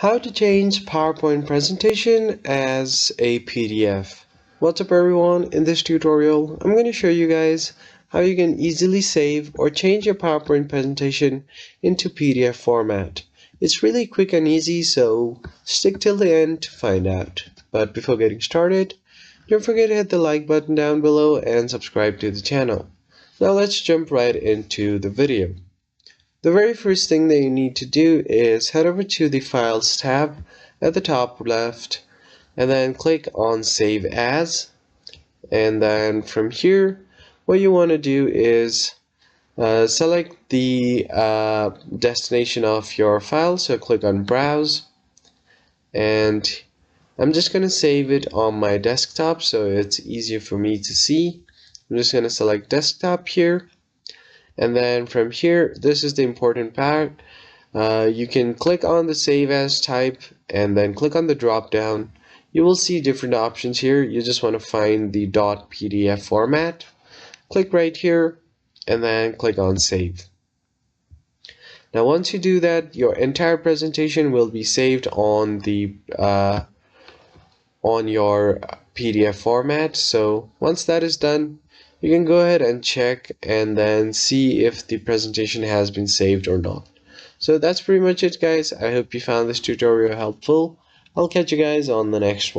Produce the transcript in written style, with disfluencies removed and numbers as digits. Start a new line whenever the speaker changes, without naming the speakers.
How to change PowerPoint presentation as a PDF. What's up everyone, in this tutorial I'm going to show you guys how you can easily save or change your PowerPoint presentation into PDF format. It's really quick and easy, so stick till the end to find out. But before getting started, don't forget to hit the like button down below and subscribe to the channel. Now let's jump right into the video. The very first thing that you need to do is head over to the Files tab at the top left and then click on Save As, and then from here what you want to do is select the destination of your file, so click on Browse, and I'm just going to save it on my desktop so it's easier for me to see. I'm just going to select Desktop here. And then from here, this is the important part. You can click on the Save As type and then click on the drop down. You will see different options here. You just want to find the .pdf format. Click right here and then click on Save. Now once you do that, your entire presentation will be saved on the on your PDF format. So once that is done, you can go ahead and check and then see if the presentation has been saved or not. So that's pretty much it, guys. I hope you found this tutorial helpful. I'll catch you guys on the next one.